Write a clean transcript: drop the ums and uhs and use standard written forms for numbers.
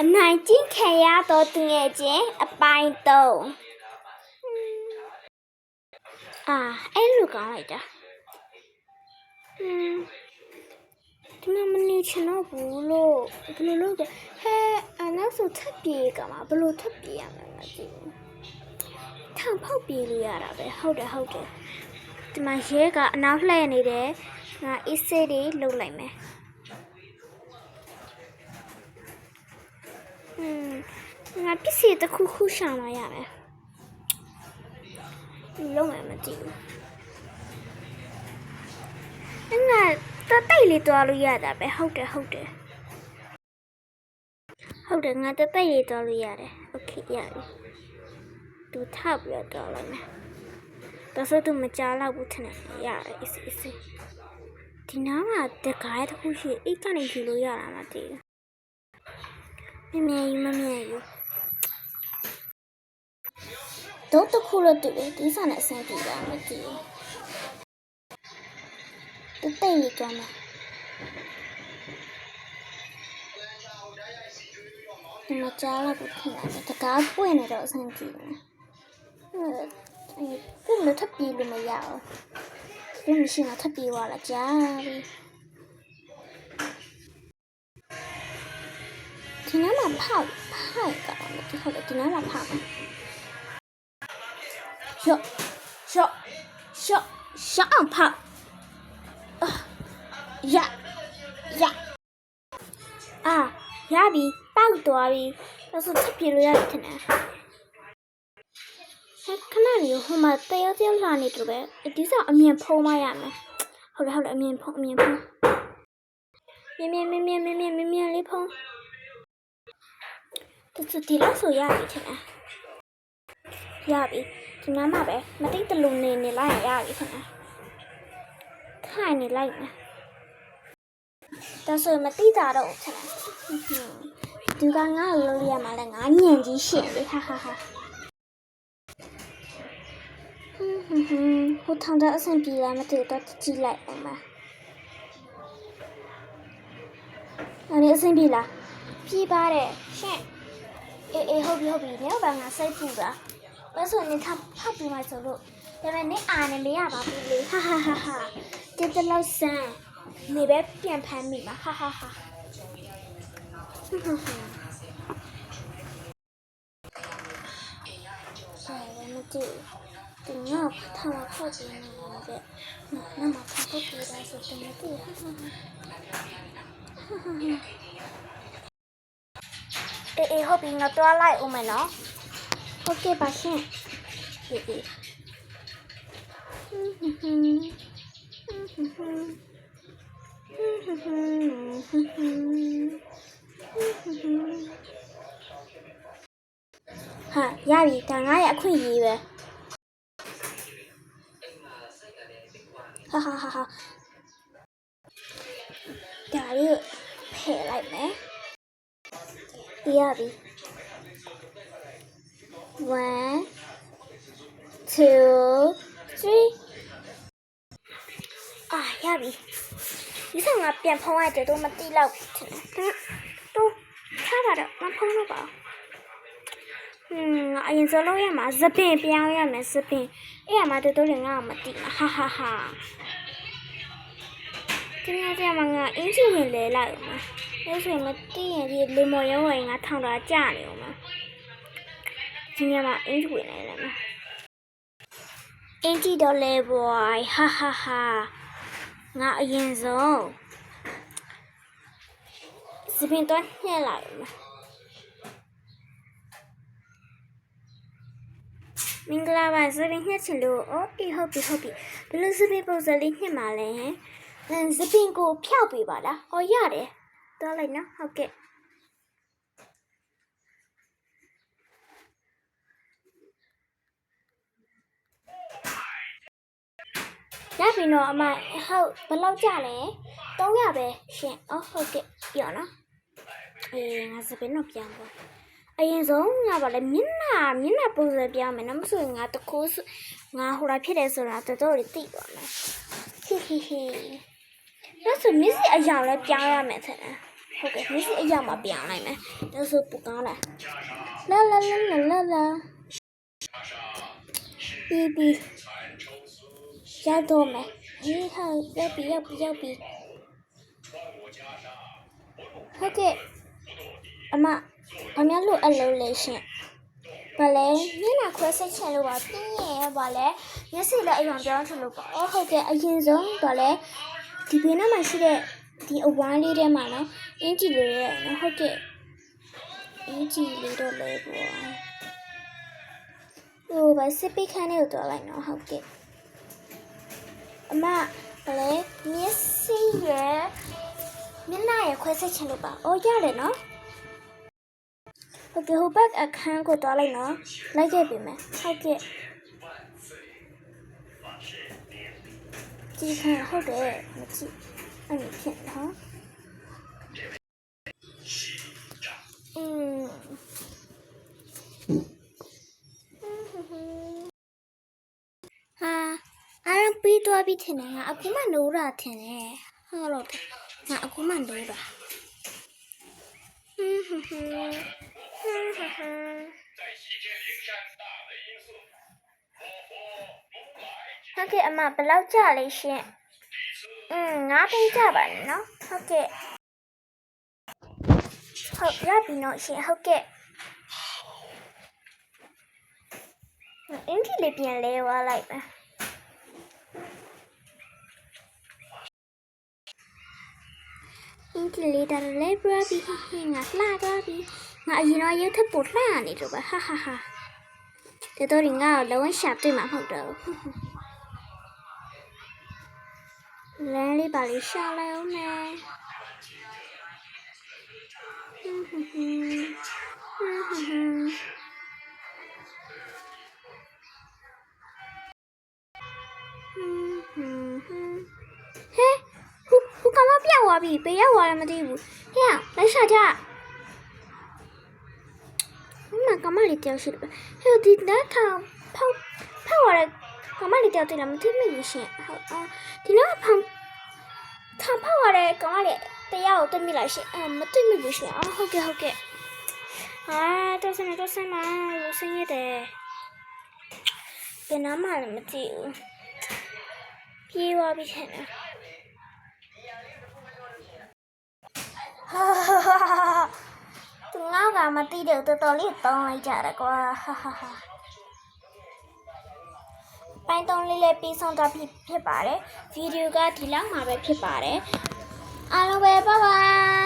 အနိုင်ကျင့်ခံရသောသူငယ်ချင်းအပိုင်း3အဲ့လိုကောင်းလိုက်တာဒီမှာမနေချင်တော့ဘူးလို့ဘယ်လိုလုပ်ကြနောက်ဆိုထပ်ပြေးကမှာဘယ်လိုထပ်ပြေးရမလဲမသိဘူးထောင်ဖောက်ပြေးလို့ရတာပဲဟုတ်တယ်ဒီမှာရဲကအနောက်လှည့်နေတယ်ငါအေးဆေးလေးလှုပ်လိုက်မယ်ငါပစ္စည်းတစ်ခုရှာမှရမယ်လုံးဝမသိဘူးငါတိုက်လေးတွားလို့ရတာပဲဟုတ်တယ်ငါတိုက်လေးတွားလို့ရတယ်โอเคရပြီသူထောက်ပြီးတော့လိုက်မယ်ဒါဆိုသူမကြားတော့ဘူးထင်တယ်ရတယ်အေးဒီနားမှာတကားတစ်ခုရှိအိတ်ကနေယူလို့ရတာမသိဘူးမမြင်ဘူးတော့တစ်ခုလို့တူတယ်ဒီစားနဲ့အဆင်ပြေတာမသိဘူးတိတ်လေးကြမ်းမယ်ဒီမှာကြားလာဘူးထင်တယ်တကားပွင့်နေတော့အဆင်ပြေတယ်ခုလည်းထပ်ပြေးလို့မရအောင်ဒီမရှိမှထပ်ပြေးသွားလာကြားပြီဒီနားမှာဖောက်ကောင်းတယ်ဟုတ်တယ်ဒီနားမှာဖောက်ရှော့အောင်ဖောက်ရပြီပေါက်သွားပြီဒါဆိုထပ်ပြေးလို့ရတယ်ထင်တယ်ခဏလေးဟိုမှာတယောက်လာနေတယ်ပဲဒီစားအမြင်ဖုံးမရမယ်ဟုတ်တယ်အမြင်ဖုံးမြင်လေးဖုံးဒီလောက်ဆိုရပြီထင်တယ်ရပြီဒီနားမှာပဲမတိတ်တလူနေလိုက်ရပြီထင်တယ်ခိုင်နေလိုက်မယ်ဒါဆိုမတိတာတော့ထင်တယ်ဒီကငါ့လိုရမှာလဲငါညံကြီးရှင်လေဟာဟိုထောင်တဲ့အဆင်ပြေလားမသိတော့ကြည့်လိုက်အောင်ပါအဲ့အဆင်ပြေလားပြေးပါတယ်ရှင်အေးဟုတ်ပြီနေဘာငါစိတ်ပူတာဘယ်ဆိုနေထပ်ပြီးမှဆိုလို့ဒါပေမဲ့နေအာနေမရပါဘူးလေဟာတိတ်လောက်ဆန်းနေပဲပြန်ဖမ်းမိမှာဟာမသိဒီငါထားလာဖောက်နေတယ်နာမဖောက်ပြီးတာဆိုတော့မသိအေးဟုတ်ပြီငါတွားလိုက်ဦးမယ်နော်ဟုတ်ကဲ့ပါရှင်အေးဟာရပြီဒါငါရဲ့အခွင့်အရေးပဲဟာဒါလေးဖယ်လိုက်မယ်ရပြီ1 2 3ရပြီဒီဆောင်ကပြန်ဖုံးရတယ်တော့မတိလောက်ထင်တယ်တော့ထားပါတော့မဖုံးတော့ပါအရင်စလုံးရမှာစပင်ပြောင်းရမယ်စပင်အဲ့ရမှာတို့လည်းငါ့ကိုမတိဟာဒီနေ့ကျမှငါအင်းစုဝင်လဲလိုက်မှာအဲ့ဆိုမတိရင်ဒီလေမော်ရုံးဝင်ငါထောင်တာကြနေအောင်မှာဒီနေ့မှာအင်းစုဝင်လဲမှာအင်းကြီးတော့လဲဘွိုင်းဟာငါအရင်ဆုံးစပင်တော့ညှက်လိုက်မှာမင်္ဂလာပါစပင်ညှက်ချင်လို့အေးဟုတ်ပြီဘယ်လိုစပင်ပုံစံလေးညှက်မှာလဲစပင်ကိုဖျောက်ပေးပါလားရတယ်တော့လိုက်နော်ဟုတ်ကဲ့ရပြီနော်အမဟုတ်ဘယ်လောက်ကြလဲ300ပဲရှင်ဟုတ်ကဲ့ပြောနော်ငါစပင်တော့ပြန်ပါအရင်ဆုံးငါပါလေမျက်နှာပုံစံပြောင်းမယ်နော်မဆိုရင်ငါတကူငါဟိုလာဖြစ်တယ်ဆိုတာတော်တော်သိသွားမယ်ဟီဒါဆိုမျက်စိအရောင်လည်းပြောင်းရမယ်ထင်တယ် ဟုတ်ကဲ့မျက်စိအရောက်မှပြောင်းလိုက်မယ်ဒါဆိုပူကောင်းလာလာပြီးရောက်တော့မယ်ဟေးဟာရောက်ပြီဟုတ်ကဲ့အမဘာများလို့အလုပ်လဲရှင်ဘာလဲမျက်နှာခွဲစိတ်ချင်လို့ပါပြင်းရဲ့ဘာလဲမျက်စိလည်းအယောင်ပြောင်းချင်လို့ပါအော်ဟုတ်ကဲ့အရင်ဆုံးဘာလဲဒီဘေးနားမှာရှိတဲ့ဒီအဝိုင်းလေးထဲမှာနော်အင်ဂျီလေးရဲ့နော်ဟုတ်ကဲ့အင်ဂျီလေးတော့လဲပေါ့ဟိုဘာစစ်ပိတ်ခန်းလေးကိုတော့လိုက်နော်ဟုတ်ကဲ့အမဘာလဲမျက်စိရဲ့မျက်နှာရဲ့ခွဲစိတ်ချင်လို့ပါအော်ရတယ်နော်ဟုတ်ကဲ့ဟိုဘက်အခန်းကိုတော့လိုက်နော်လိုက်ခဲ့ပြီမယ်ဟုတ်ကဲ့ဒီခန်းဟုတ်တယ်မကြည့်အဲ့ဒီဖြစ်နော်ဟာအားရပြီးတော့ပြီးထင်တယ်ငါအခုမှနိုးတာထင်တယ်ဟုတ်လို့ငါအခုမှနိုးတာဟုတ်ကဲ့အမဘယ်လောက်ကြာလဲရှင်9သိန်းကြာပါနဲ့နော်ဟုတ်ကဲ့ဟုတ်ရပြီနော်ရှင်ဟုတ်ကဲ့အင်ကြီးလေးပြန်လဲသွားလိုက်မယ်အင်ကြီးလေးဒါလည်းပြပြီးငါလှသွားပြီငါအရင်တော့ရုပ်ထပ်ပို့လှနေလို့ပါဟာတဲ့တော့ငါ့ကိုလုံးဝရှာတွေ့မှာမဟုတ်တော့ဘူးလမ်းလေးပါလေးရှာလိုက်အောင်မယ်ဟိုကမပြောက်သွားပြီဘယ်ရောက်သွားလဲမသိဘူးဟဲ့လိုက်ရှာကြကမလေးတယောက်ရှိတယ်ဟဲ့ဒီနောက်ထောင်ဖောက်ရတဲ့ကမလေးတယောက်တွေ့လားမသိမိဘူးရှင်ဟုတ်ဒီနောက်ထောင်ဖောက်ရတဲ့ကမလေးတယောက်ကိုတွေ့မိလားရှင်မတွေ့မိဘူးရှင်ဟုတ်ကဲ့ဟာတော့စမ်းမရစင်းရတယ်ဘယ်နားမှလည်းမကြည့်ဘူးပြေးသွားပြီရှင်သူငါကမသိတယ်တော်တော်လေးတောင်းလိုက်ကြတယ်ကွာပိုင်းတုံးလေးလည်းပြီးဆုံးသွားပြီဖြစ်ပါတယ်ဗီဒီယိုကဒီလောက်မှာပဲဖြစ်ပါတယ်အားလုံးပဲဘိုင်